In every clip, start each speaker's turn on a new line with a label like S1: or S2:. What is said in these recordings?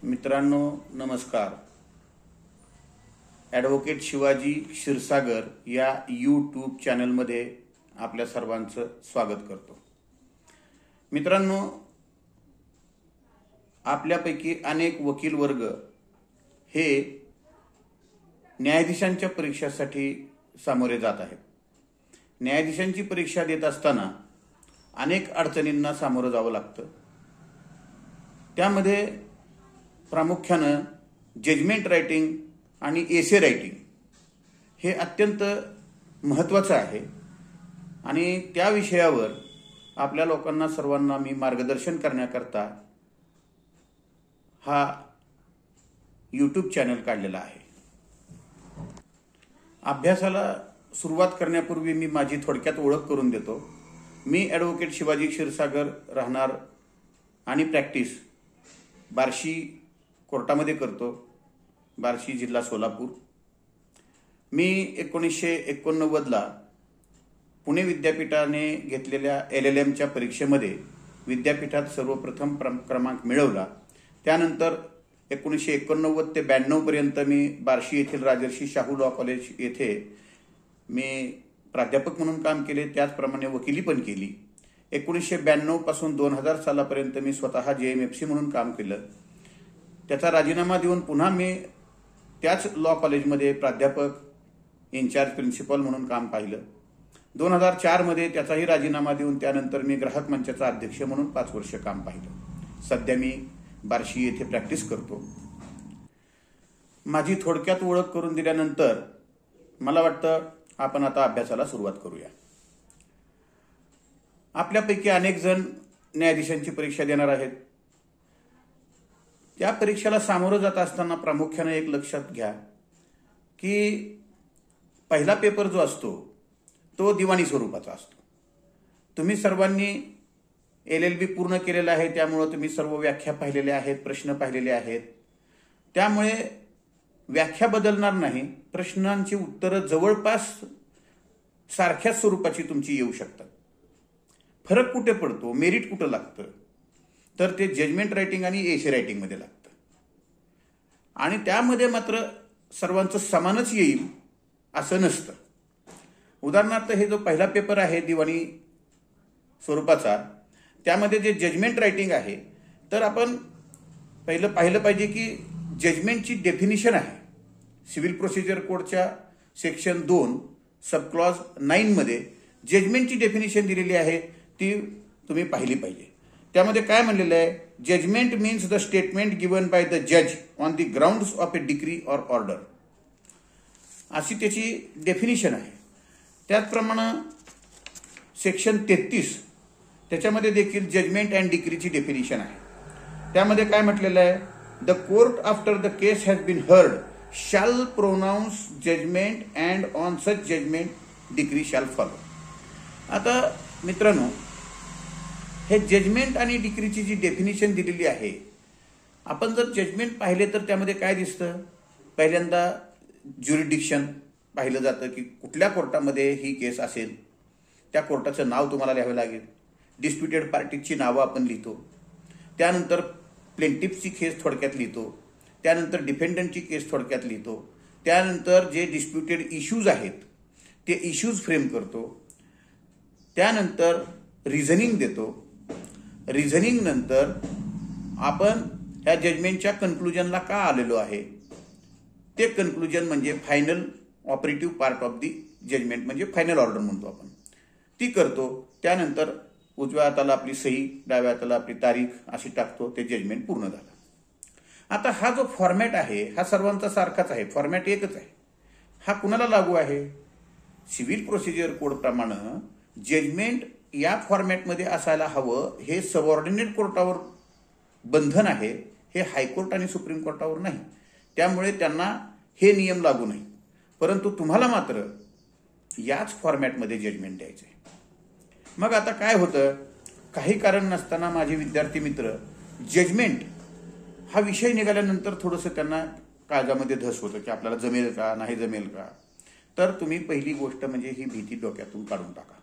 S1: मित्रांनो नमस्कार. ॲडव्होकेट शिवाजी क्षीरसागर या यूट्यूब चॅनलमध्ये आपल्या सर्वांचं स्वागत करतो. मित्रांनो, आपल्यापैकी अनेक वकील वर्ग हे न्यायाधीशांच्या परीक्षासाठी सामोरे जात आहेत. न्यायाधीशांची परीक्षा देत असताना अनेक अडचणींना सामोरं जावं लागतं. त्यामध्ये प्रामुख्यानं जजमेंट रायटिंग आणि एसे रायटिंग हे अत्यंत महत्त्वाचं आहे आणि त्या विषयावर आपल्या लोकांना सर्वांना मी मार्गदर्शन करण्याकरता हा यूट्यूब चॅनल काढलेला आहे. अभ्यासाला सुरुवात करण्यापूर्वी मी माझी थोडक्यात ओळख करून देतो. मी ॲडव्होकेट शिवाजी क्षीरसागर राहणार आणि प्रॅक्टिस बार्शी कोर्टामध्ये करतो, बार्शी जिल्हा सोलापूर. मी 1989ला पुणे विद्यापीठाने घेतलेल्या LLMच्या परीक्षेमध्ये विद्यापीठात सर्वप्रथम क्रमांक मिळवला. त्यानंतर 1989 ते 92 पर्यंत मी बार्शी येथील राजर्षी शाहू लॉ कॉलेज येथे मी प्राध्यापक म्हणून काम केले, त्याचप्रमाणे वकिली पण केली. 1992 पासून 2000 सालापर्यंत मी स्वतः JMFC म्हणून काम केलं. त्याचा राजीनामा देऊन पुन्हा मी त्याच लॉ कॉलेजमध्ये प्राध्यापक इन्चार्ज प्रिन्सिपल म्हणून काम पाहिलं. 2004 मध्ये त्याचाही राजीनामा देऊन त्यानंतर मी ग्राहक मंचाचा अध्यक्ष म्हणून 5 वर्ष काम पाहिलं. सध्या मी बार्शी येथे प्रॅक्टिस करतो. माझी थोडक्यात ओळख करून दिल्यानंतर मला वाटतं आपण आता अभ्यासाला सुरुवात करूया. आपल्यापैकी अनेक जण न्यायाधीशांची परीक्षा देणार आहेत. त्या परीक्षेला सामोरं जात असताना प्रामुख्याने एक लक्षात घ्या की पहिला पेपर जो असतो तो दिवाणी स्वरूपाचा असतो. तुम्ही सर्वांनी LLB पूर्ण केलेला आहे, त्यामुळे तुम्ही सर्व व्याख्या पाहिलेल्या आहेत, प्रश्न पाहिलेले आहेत. त्यामुळे व्याख्या बदलणार नाही, प्रश्नांची उत्तरं जवळपास सारख्याच स्वरूपाची तुमची येऊ शकतात. फरक कुठे पडतो, मेरिट कुठं लागतं, तर ते जजमेंट रायटिंग आणि एसे रायटिंगमध्ये लागतं. आणि त्यामध्ये मात्र सर्वांचं समानच येईल असं नसतं. उदाहरणार्थ हे जो पहिला पेपर आहे दिवाणी स्वरूपाचा, त्यामध्ये जे जजमेंट रायटिंग आहे, तर आपण पहिलं पाहिलं पाहिजे की जजमेंटची डेफिनिशन आहे. सिव्हिल प्रोसिजर कोडच्या सेक्शन 2 सबक्लॉज 9 मध्ये जजमेंटची डेफिनिशन दिलेली आहे, ती तुम्ही पाहिली पाहिजे. त्यामध्ये काय म्हणलेलं आहे, judgment means the statement given by the जज on the grounds of a decree or order, अशी त्याची डेफिनिशन आहे. त्याचप्रमाणे सेक्शन 33 त्याच्यामध्ये देखील जजमेंट अँड डिक्रीची डेफिनिशन आहे. त्यामध्ये काय म्हटलेलं आहे, the court after the case has been heard shall pronounce judgement and on such judgement decree shall follow. आता मित्रांनो, हे जजमेंट आणि डिक्रीची जी डेफिनिशन दिलेली आहे, आपण जर जजमेंट पाहिले तर त्यामध्ये काय दिसतं, पहिल्यांदा ज्युरिडिक्शन पाहिलं जातं की कुठल्या कोर्टामध्ये ही केस असेल, त्या कोर्टाचं नाव तुम्हाला लिहावं लागेल. डिस्प्युटेड पार्टीची नावं आपण लिहितो. त्यानंतर प्लेंटिफची केस थोडक्यात लिहितो. त्यानंतर डिफेंडंटची केस थोडक्यात लिहितो. त्यानंतर जे डिस्प्युटेड इश्यूज आहेत ते इश्यूज फ्रेम करतो. त्यानंतर रिझनिंग देतो. रिझनिंग नंतर आपण ह्या जजमेंटच्या कन्क्लुजनला का आलेलो आहे, ते कन्क्लुजन म्हणजे final operative part of the judgement, म्हणजे फायनल ऑर्डर म्हणतो आपण, ती करतो. त्यानंतर उजव्या हाताला आपली सही, डाव्या हाताला आपली तारीख अशी टाकतो. ते जजमेंट पूर्ण झालं. आता हा जो फॉर्मॅट आहे हा सर्वांचा सारखाच आहे, फॉर्मॅट एकच आहे. हा कुणाला लागू आहे, सिव्हिल प्रोसिजर कोड प्रमाणे जजमेंट या फॉर्मॅटमध्ये असायला हवं, हे सबऑर्डिनेट कोर्टावर बंधन आहे, हे हायकोर्ट आणि सुप्रीम कोर्टावर नाही. त्यामुळे त्यांना हे नियम लागू नाही. परंतु तुम्हाला मात्र याच फॉर्मॅटमध्ये जजमेंट द्यायचं आहे. मग आता काय होतं, काही कारण नसताना माझे विद्यार्थी मित्र जजमेंट हा विषय निघाल्यानंतर थोडंसं त्यांना काळजामध्ये धस होतं की आपल्याला जमेल का, नाही जमेल का. तर तुम्ही पहिली गोष्ट म्हणजे ही भीती डोक्यातून काढून टाका.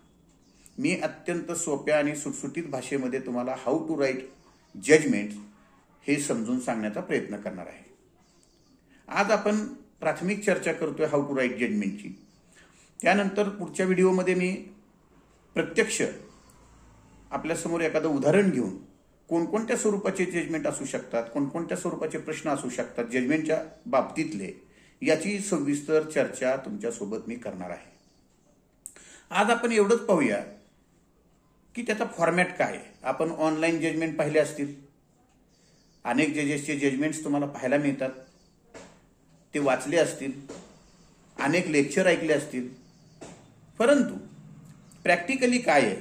S1: मी अत्यंत सोप्या आणि सुटसुटीत भाषेमध्ये तुम्हाला हाऊ टू राईट जजमेंट हे समजून सांगण्याचा प्रयत्न करणार आहे. आज आपण प्राथमिक चर्चा करतोय हाऊ टू राईट जजमेंटची. त्यानंतर पुढच्या व्हिडिओमध्ये मी प्रत्यक्ष आपल्यासमोर एखादं उदाहरण घेऊन कोणकोणत्या स्वरूपाचे जजमेंट असू शकतात, कोणकोणत्या स्वरूपाचे प्रश्न असू शकतात जजमेंटच्या बाबतीतले, याची सविस्तर चर्चा तुमच्यासोबत मी करणार आहे. आज आपण एवढंच पाहूया की त्याचा फॉर्मॅट काय आहे. आपण ऑनलाईन जजमेंट पाहिले असतील, अनेक जजेसचे जजमेंट्स तुम्हाला पाहायला मिळतात, ते वाचले असतील, अनेक लेक्चर ऐकले असतील. परंतु प्रॅक्टिकली काय आहे,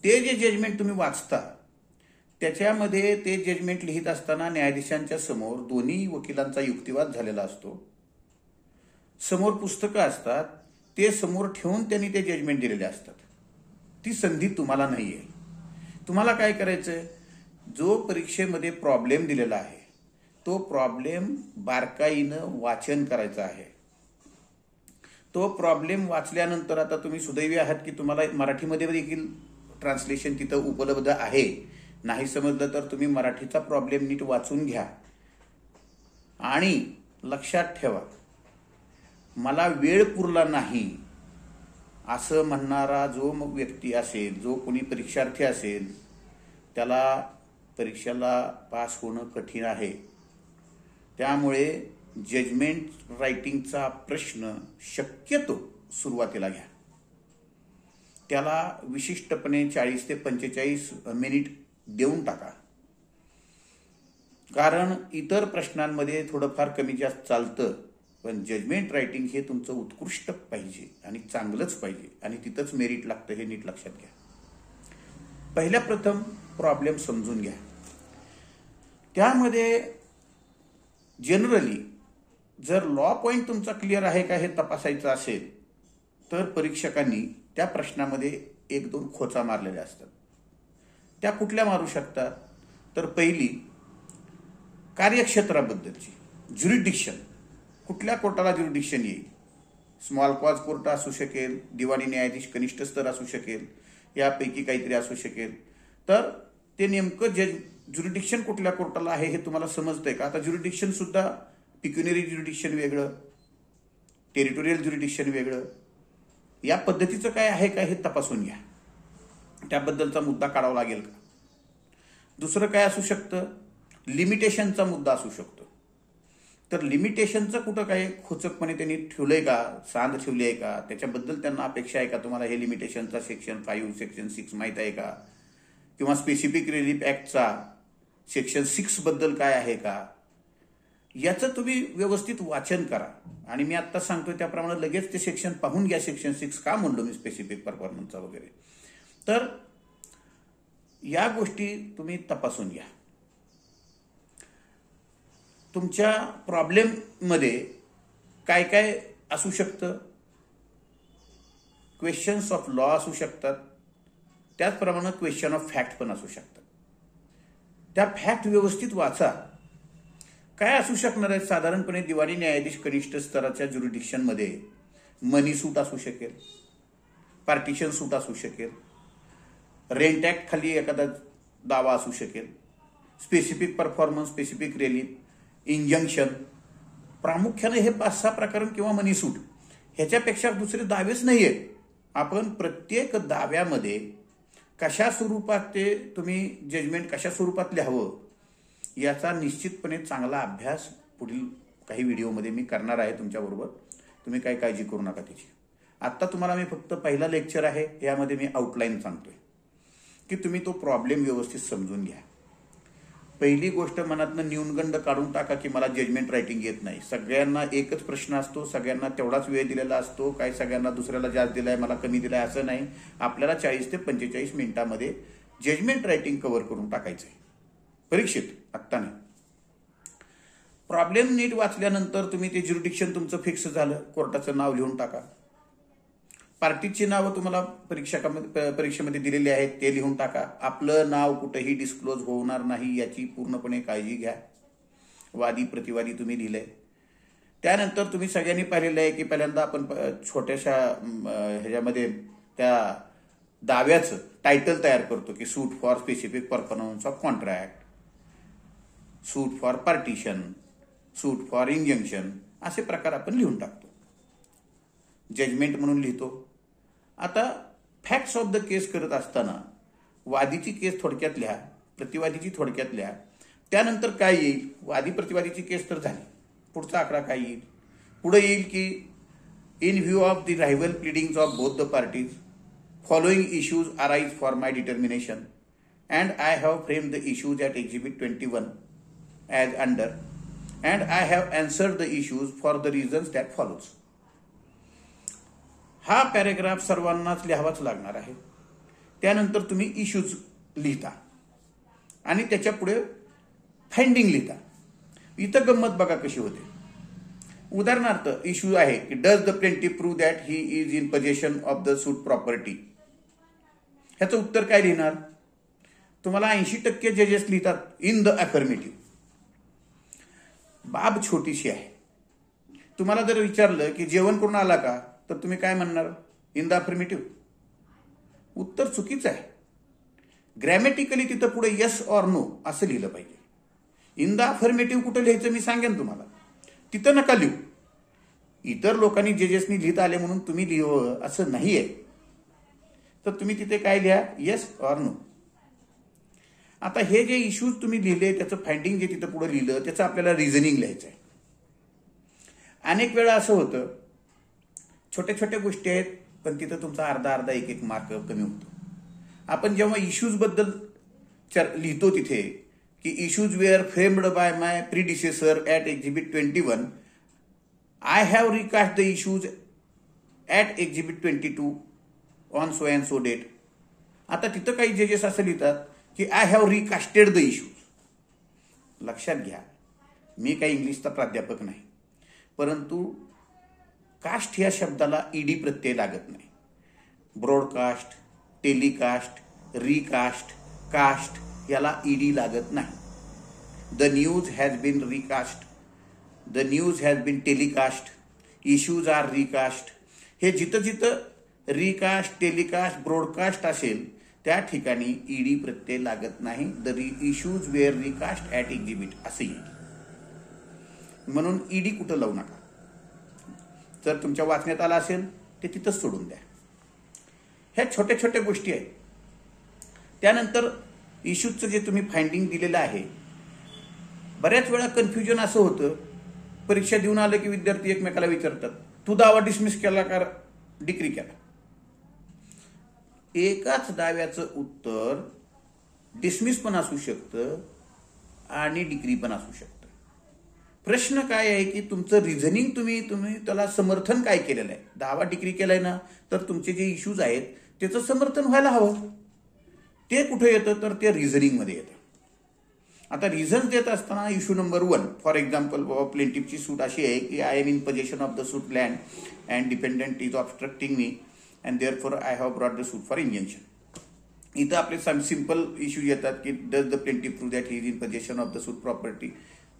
S1: ते जे जजमेंट तुम्ही वाचता त्याच्यामध्ये ते जजमेंट लिहित असताना न्यायाधीशांच्या समोर दोन्ही वकिलांचा युक्तिवाद झालेला असतो. समोर पुस्तकं असतात, ते समोर ठेवून त्यांनी ते जजमेंट दिलेले असतात. ती संधी तुम्हाला नाही आहे. तुम्हाला काय करायचंय, जो परीक्षेमध्ये प्रॉब्लेम दिलेला आहे तो प्रॉब्लेम बारकाईनं वाचन करायचा आहे. तो प्रॉब्लेम वाचल्यानंतर आता तुम्ही सुदैवी आहात की तुम्हाला मराठीमध्ये देखील ट्रान्सलेशन तिथं उपलब्ध आहे. नाही समजलं तर तुम्ही मराठीचा प्रॉब्लेम नीट वाचून घ्या. आणि लक्षात ठेवा, मला वेळ पुरला नाही असं म्हणणारा जो व्यक्ती असेल, जो कोणी परीक्षार्थी असेल, त्याला परीक्षेला पास होणं कठीण आहे. त्यामुळे जजमेंट रायटिंगचा प्रश्न शक्यतो सुरुवातीला घ्या. त्याला विशिष्टपणे 40 ते 45 मिनिट देऊन टाका. कारण इतर प्रश्नांमध्ये थोडंफार कमी जास्त चालतं, पण जजमेंट रायटिंग हे तुमचं उत्कृष्ट पाहिजे आणि चांगलंच पाहिजे आणि तिथंच मेरिट लागतं, हे नीट लक्षात घ्या. पहिल्या प्रथम प्रॉब्लेम समजून घ्या. त्यामध्ये जनरली जर लॉ पॉइंट तुमचा क्लिअर आहे का हे तपासायचं असेल तर परीक्षकांनी त्या प्रश्नामध्ये 1-2 खोचा मारलेल्या असतात. त्या कुठल्या मारू शकतात, तर पहिली कार्यक्षेत्राबद्दलची ज्युरिडिक्शन, कुठल्या कोर्टाला ज्युरिडिक्शन येईल. स्मॉल कॉज कोर्ट असू शकेल, दिवाणी न्यायाधीश कनिष्ठ स्तर असू शकेल, यापैकी काहीतरी असू शकेल. तर ते नेमकं ज्युरिडिक्शन कुठल्या कोर्टाला आहे हे तुम्हाला समजतंय का. आता ज्युरिडिक्शन सुद्धा पिक्युनरी ज्युरिडिक्शन वेगळं, टेरिटोरियल ज्युरिडिक्शन वेगळं, या पद्धतीचं काय आहे का हे तपासून घ्या. त्याबद्दलचा मुद्दा काढावा लागेल का. दुसरं काय असू शकतं, लिमिटेशनचा मुद्दा असू शकतो. तर लिमिटेशनचं कुठं काय खोचकपणे त्यांनी ठेवलंय का, सांद ठेवली आहे का, त्याच्याबद्दल त्यांना अपेक्षा आहे का, तुम्हाला हे लिमिटेशनचा सेक्शन 5 सेक्शन 6 माहीत आहे का, किंवा स्पेसिफिक रिलीफ ऍक्टचा सेक्शन 6 बद्दल काय आहे का, याचं तुम्ही व्यवस्थित वाचन करा. आणि मी आता सांगतोय त्याप्रमाणे लगेच ते सेक्शन पाहून घ्या. सेक्शन 6 का म्हणलो मी, स्पेसिफिक परफॉर्मन्सचा वगैरे. तर या गोष्टी तुम्ही तपासून घ्या. तुमच्या प्रॉब्लेममध्ये काय काय असू शकतं, क्वेश्चन्स ऑफ लॉ असू शकतात, त्याचप्रमाणे क्वेश्चन ऑफ फॅक्ट पण असू शकतात. त्या फॅक्ट व्यवस्थित वाचा. काय असू शकणार आहे, साधारणपणे दिवाणी न्यायाधीश कनिष्ठ स्तराच्या ज्युरिडिक्शनमध्ये मनी सूट असू शकेल, पार्टिशन सूट असू शकेल, रेंट ऍक्ट खाली एखादा दावा असू शकेल, specific performance, specific relief, injunction. प्रामुख्याने हे 5-6 प्रकरण किंवा मनी सूट, ह्याच्यापेक्षा दुसरे दावेच नाहीयेत. आपण प्रत्येक दाव्यामध्ये कशा स्वरूपात ते तुम्ही जजमेंट कशा स्वरूपात लिहावं याचा निश्चितपणे चांगला अभ्यास पुढील काही व्हिडिओमध्ये मी करणार आहे तुमच्याबरोबर. तुम्ही काही काळजी करू नका त्याची. आत्ता तुम्हाला मी फक्त पहिला लेक्चर आहे, यामध्ये मी आउटलाईन सांगतोय की तुम्ही तो प्रॉब्लेम व्यवस्थित समजून घ्या. पहिली गोष्ट, मनातनं न्यूनगंड काढून टाका की मला जजमेंट रायटिंग येत नाही. सगळ्यांना एकच प्रश्न असतो, सगळ्यांना तेवढाच वेळ दिलेला असतो. काय सगळ्यांना दुसऱ्याला जास्त दिलाय, मला कमी दिलाय असं नाही. आपल्याला 40 ते 45 मिनिटांमध्ये जजमेंट रायटिंग कव्हर करून टाकायचंय परीक्षेत, आत्ता नाही. प्रॉब्लेम नीट वाचल्यानंतर तुम्ही ते ज्युरिडिक्शन तुमचं फिक्स झालं, कोर्टाचं नाव लिहून टाका. पार्टीची नावं तुम्हाला परीक्षेमध्ये दिलेली आहेत, ते लिहून टाका. आपलं नाव कुठेही डिस्क्लोज होणार नाही याची पूर्णपणे काळजी घ्या. वादी प्रतिवादी तुम्ही लिहिलंय. त्यानंतर तुम्ही सगळ्यांनी पाहिलेलं आहे की पहिल्यांदा आपण छोट्याशा ह्याच्यामध्ये त्या दाव्याचं टायटल तयार करतो की suit for specific performance of contract. Suit for partition, suit for injunction असे प्रकार आपण लिहून टाकतो. जजमेंट म्हणून लिहितो. आता फॅक्ट्स ऑफ द केस करत असताना वादीची केस थोडक्यात लिहा, प्रतिवादीची थोडक्यात लिहा. त्यानंतर काय येईल? वादी प्रतिवादीची केस तर झाली. पुढचा आकडा काय येईल? पुढे येईल की in view of the rival pleadings of both the parties following issues arise for my determination and I have framed the issues at Exhibit 21 as under, and I have answered the issues for the reasons that follows. हा paragraph सर्वांनाच लिहावाच लागणार आहे. त्यानंतर तुम्ही issues लिहिता आणि त्याच्या पुढे फाइंडिंग लिहिता. इथं गंमत बघा कशी होते. उदाहरणार्थ इश्यू आहे की does the plaintiff prove that he is in possession of the suit property. ह्याचं उत्तर काय लिहिणार? तुम्हाला 80% जजेस लिहितात इन द अफर्मेटिव्ह. बाब छोटीशी आहे. तुम्हाला जर विचारलं की जेवण करून आला का, तर तुम्ही काय म्हणणार? In the affirmative. उत्तर चुकीचं आहे. ग्रॅमॅटिकली तिथं पुढे येस ऑर नो असं लिहिलं पाहिजे. इन द अफर्मेटिव्ह कुठं लिहायचं मी सांगेन तुम्हाला. तिथं नका लिहू. इतर लोकांनी जजेसनी लिहित आले म्हणून तुम्ही लिहावं असं नाहीये. तर तुम्ही तिथे काय लिहा? Yes or no. आता हे जे इश्यूज तुम्ही लिहिले त्याचं फाइंडिंग जे तिथं पुढे लिहिलं त्याचं आपल्याला रिझनिंग लिहायचं आहे. अनेक वेळा असं होतं, छोट्या छोट्या गोष्टी आहेत पण तिथं तुमचा अर्धा एक एक मार्क कमी होतो. आपण जेव्हा इश्यूज बद्दल लिहितो तिथे की issues were framed by my predecessor at exhibit 21, I have recast the issues at exhibit 22 on so and so date. आता तिथं काही जजेस असं लिहितात की I have recasted the issues. लक्षात घ्या, मी काही इंग्लिशचा प्राध्यापक नाही, परंतु कास्ट या शब्दाला ईडी प्रत्यय लागत नाही. ब्रॉडकास्ट, टेलिकास्ट, रिकास्ट, कास्ट याला ईडी लागत नाही. The news has been recast, the news has been telecast, issues are recast. हे जिथं जिथं रिकास्ट, टेलिकास्ट, ब्रॉडकास्ट असेल त्या ठिकाणी ईडी प्रत्यय लागत नाही. The issues were recast at exhibit असं येईल. म्हणून ईडी कुठं लावू नका. जर तुमच्या वाचण्यात आलं असेल ते तिथंच सोडून द्या. ह्या छोट्या छोट्या गोष्टी आहेत. त्यानंतर इश्यूजचं जे तुम्ही फाइंडिंग दिलेलं आहे, बऱ्याच वेळा कन्फ्युजन असं होतं, परीक्षा देऊन आलं की विद्यार्थी एकमेकाला विचारतात तू दावा डिसमिस केला का डिक्री केला. एकाच दाव्याचं उत्तर डिसमिस पण असू शकतं आणि डिक्री पण असू शकतं. प्रश्न काय आहे की तुमचं रिझनिंग तुम्ही त्याला समर्थन काय केलेलं आहे. दावा डिक्री केलाय ना, तर तुमचे जे इश्यूज आहेत त्याचं समर्थन व्हायला हवं. ते कुठे येतं? तर ते रिझनिंगमध्ये येतं. आता रिझन देत असताना इश्यू नंबर 1 फॉर एक्झाम्पल प्लेंटिफची सूट अशी आहे की I am in possession of the suit land and defendant is obstructing me and therefore I have brought the suit for injunction. इथं आपले सिंपल इश्यूज येतात की does the plaintiff prove that he is in possession of the suit property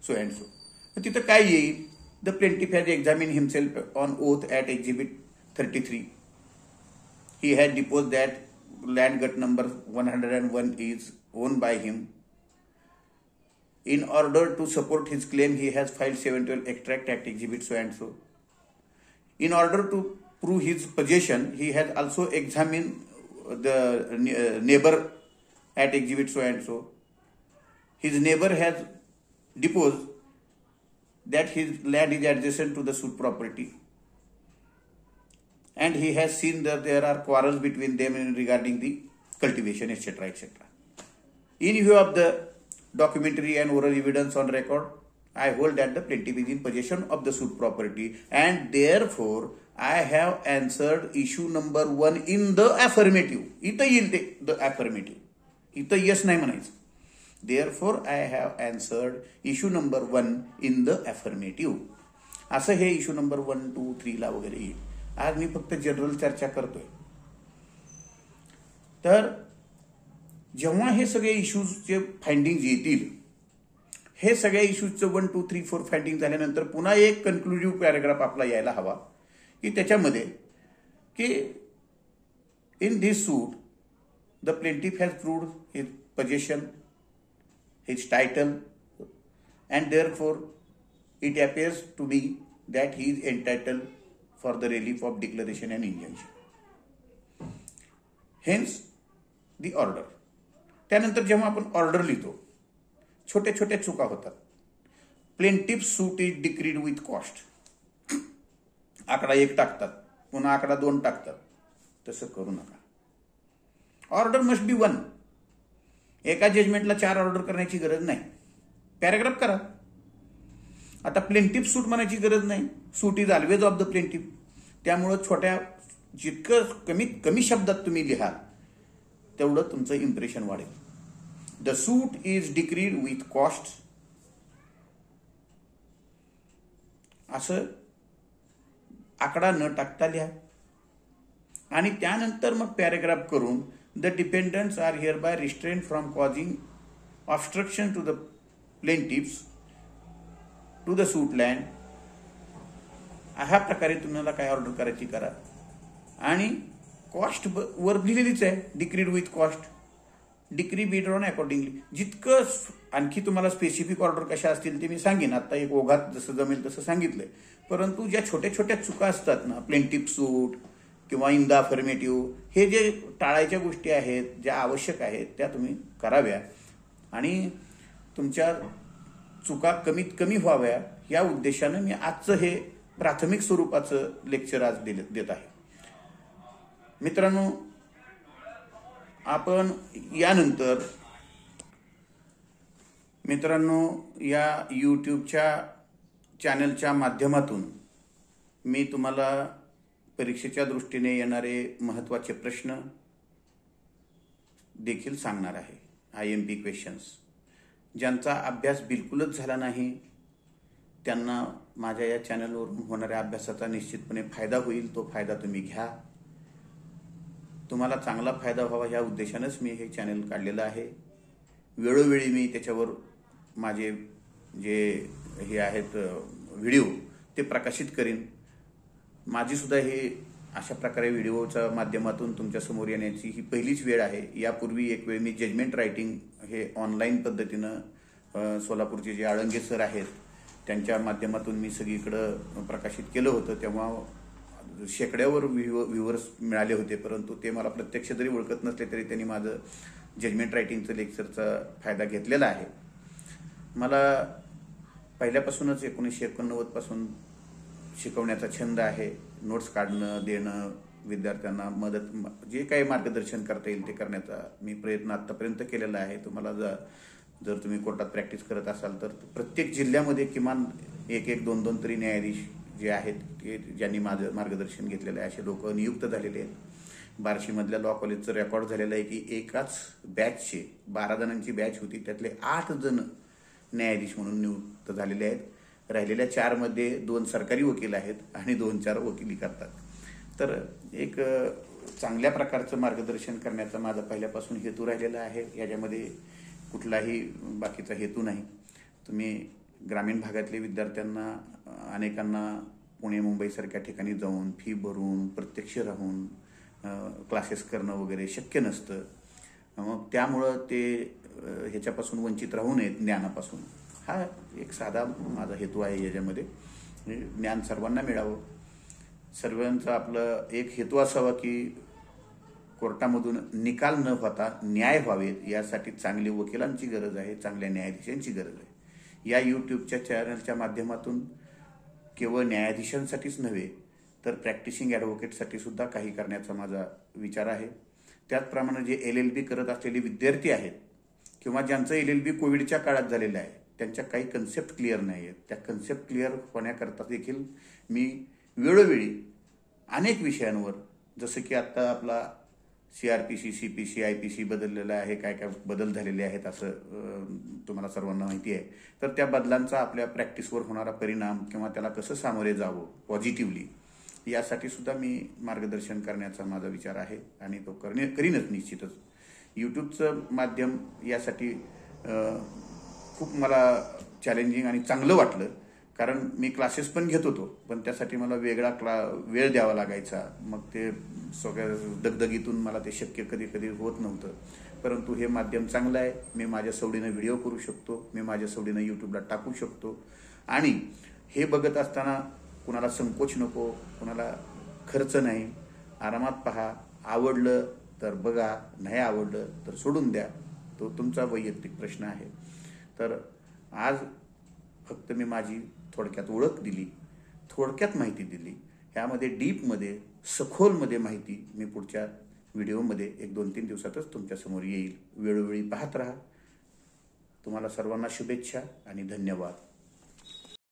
S1: so and so. तिथं काय येईल? The plaintiff has examine himself on oath at exhibit 33. He has depose that land गट number 101 is own by him. In order to support his claim, he has filed 712 extract at exhibit so and so. In order to prove his possession, he has also examined the neighbor at exhibit so and so. His neighbor has deposed that his land is adjacent to the suit property, and he has seen that there are quarrels between them regarding the cultivation, etc., etc. In view of the documentary and oral evidence on record, I hold that the plaintiff is in possession of the suit property, and therefore I have answered issue number 1 in the affirmative. इथं येईल ते the affirmative. इथं yes नाही म्हणायचं. Therefore I have answered issue number 1 in the affirmative. असं हे issue number 1, 2, 3 ला वगैरे येईल. आज मी फक्त जनरल चर्चा करतोय. तर जेव्हा हे सगळे इश्यूजचे फाइंडिंग येतील, हे सगळ्या इश्यूजचं 1, 2, 3, 4 फाइंडिंग झाल्यानंतर पुन्हा एक कन्क्लुडिव्ह पॅराग्राफ आपला यायला हवा की त्याच्यामध्ये की in this suit the plaintiff has proved his possession, his title, and therefore it appears to be that he is entitled for the relief of declaration and injunction. Hence the order. त्यानंतर जेव्हा आपण order लिहितो, छोट्या छोट्या चुका होतात. Plaintiff suit is decreed with cost. आकडा 1 टाकतात, पुन्हा आकडा 2 टाकतात. तसं करू नका. Order must be 1. एका जजमेंटला 4 ऑर्डर करण्याची गरज नाही. पॅराग्राफ करा. आता प्लेंटिफ सूट म्हणायची गरज नाही. Suit is always of the plaintiff. त्यामुळं छोट्या जितकं कमी शब्दात तुम्ही लिहाल तेवढं तुमचं इम्प्रेशन वाढेल. The suit is decreed with cost असं आकडा न टाकता लिहा. आणि त्यानंतर मग पॅराग्राफ करून the defendants are hereby restrain from causing obstruction to the plaintiffs to the suit land. अशा प्रकारे तुम्हाला काय ऑर्डर करायची करा. आणि कॉस्ट वर लिहिलेलीच आहे, decreed with cost. Decree be drawn accordingly. जितकं आणखी तुम्हाला स्पेसिफिक ऑर्डर कशा असतील ते मी सांगेन. आता एक ओघात जसं जमेल तसं सांगितलंय. परंतु ज्या छोट्या छोट्या चुका असतात ना, प्लेंटिफ सूट किंवा इन द अफर्मेटिव्ह, हे जे टाळायच्या गोष्टी आहेत, ज्या आवश्यक आहेत त्या तुम्ही कराव्या. आणि तुमच्या चुका कमीत कमी व्हाव्या या उद्देशानं मी आजचं हे प्राथमिक स्वरूपाचं लेक्चर आज देत आहे. मित्रांनो, आपण यानंतर या यूट्यूबच्या चॅनलच्या माध्यमातून मी तुम्हाला परीक्षेच्या दृष्टीने येणारे महत्त्वाचे प्रश्न देखील सांगणार आहे. IMP questions. ज्यांचा अभ्यास बिलकुलच झाला नाही त्यांना माझ्या या चॅनलवरून होणाऱ्या अभ्यासाचा निश्चितपणे फायदा होईल. तो फायदा तुम्ही घ्या. तुम्हाला चांगला फायदा व्हावा या उद्देशानंच मी हे चॅनल काढलेलं आहे. वेळोवेळी मी त्याच्यावर माझे जे हे आहेत व्हिडिओ ते प्रकाशित करीन. माझी सुद्धा हे अशा प्रकारे व्हिडिओच्या माध्यमातून तुमच्यासमोर येण्याची ही पहिलीच वेळ आहे. यापूर्वी एक वेळ मी जजमेंट रायटिंग हे ऑनलाईन पद्धतीनं सोलापूरचे जे आळंगे सर आहेत त्यांच्या माध्यमातून मी सगळीकडं प्रकाशित केलं होतं. तेव्हा शेकड्यावर व्ह्यूवर्स मिळाले होते. परंतु ते मला प्रत्यक्ष जरी ओळखत नसले तरी त्यांनी माझं जजमेंट रायटिंगचं लेक्चरचा फायदा घेतलेला आहे. मला पहिल्यापासूनच 1989 पासून शिकवण्याचा छंद आहे. नोट्स काढणं, देणं, विद्यार्थ्यांना मदत, जे काही मार्गदर्शन करता येईल ते करण्याचा मी प्रयत्न आतापर्यंत केलेला आहे. तुम्हाला जर तुम्ही कोर्टात प्रॅक्टिस करत असाल तर प्रत्येक जिल्ह्यामध्ये किमान 1-2 तरी न्यायाधीश जे आहेत ते ज्यांनी माझं मार्गदर्शन घेतलेलं आहे असे लोक नियुक्त झालेले आहेत. बार्शीमधल्या लॉ कॉलेजचं रेकॉर्ड झालेलं आहे की एकाच बॅचचे 12 जणांची बॅच होती, त्यातले 8 जण न्यायाधीश म्हणून नियुक्त झालेले आहेत. राहिलेल्या 4 मध्ये 2 सरकारी वकील आहेत आणि 2-4 वकिली करतात. तर एक चांगल्या प्रकारचं मार्गदर्शन करण्याचा माझा पहिल्यापासून हेतू राहिलेला आहे. याच्यामध्ये कुठलाही बाकीचा हेतू नाही. तुम्ही ग्रामीण भागातल्या विद्यार्थ्यांना अनेकांना पुणे मुंबईसारख्या ठिकाणी जाऊन फी भरून प्रत्यक्ष राहून क्लासेस करणं वगैरे शक्य नसतं. मग त्यामुळं ते ह्याच्यापासून वंचित राहू नयेत ज्ञानापासून. हा एक साधा माझा हेतू आहे. याच्यामध्ये ज्ञान सर्वांना मिळावं. सर्वांचा आपलं एक हेतू असावा की कोर्टामधून निकाल न होता न्याय व्हावेत यासाठी चांगल्या वकिलांची गरज आहे, चांगल्या न्यायाधीशांची गरज आहे. या यूट्यूबच्या चॅनलच्या माध्यमातून केवळ न्यायाधीशांसाठीच नव्हे तर प्रॅक्टिसिंग ॲडव्होकेटसाठी सुद्धा काही करण्याचा माझा विचार आहे. त्याचप्रमाणे जे LLB करत असलेले विद्यार्थी आहेत किंवा ज्यांचं LLB कोविडच्या काळात झालेलं आहे त्यांच्या काही कन्सेप्ट क्लिअर नाही आहेत, त्या कन्सेप्ट क्लिअर होण्याकरता देखील मी वेळोवेळी अनेक विषयांवर, जसं की आत्ता आपला CRPC, CPC, IPC बदललेला आहे, काय काय बदल झालेले आहेत असं तुम्हाला सर्वांना माहिती आहे. तर त्या बदलांचा आपल्या प्रॅक्टिसवर होणारा परिणाम किंवा त्याला कसं सामोरे जावं पॉझिटिव्हली यासाठी सुद्धा मी मार्गदर्शन करण्याचा माझा विचार आहे आणि तो करीनच निश्चितच. यूट्यूबचं माध्यम यासाठी खूप मला चॅलेंजिंग आणि चांगलं वाटलं, कारण मी क्लासेस पण घेत होतो पण त्यासाठी मला वेगळा वेळ द्यावा लागायचा. मग ते सगळ्या दगदगीतून मला ते शक्य कधी कधी होत नव्हतं. परंतु हे माध्यम चांगलं आहे. मी माझ्या सवडीनं व्हिडिओ करू शकतो, मी माझ्या सवडीनं यूट्यूबला टाकू शकतो. आणि हे बघत असताना कुणाला संकोच नको, कुणाला खर्च नाही, आरामात पहा. आवडलं तर बघा, नाही आवडलं तर सोडून द्या, तो तुमचा वैयक्तिक प्रश्न आहे. तर आज फक्त मी माझी थोडक्यात ओळख दिली, थोडक्यात माहिती दिली. ह्यामध्ये डीपमध्ये, सखोलमध्ये माहिती मी पुढच्या व्हिडिओमध्ये 1-2-3 दिवसातच तुमच्यासमोर येईल. वेळोवेळी पाहत राहा. तुम्हाला सर्वांना शुभेच्छा आणि धन्यवाद.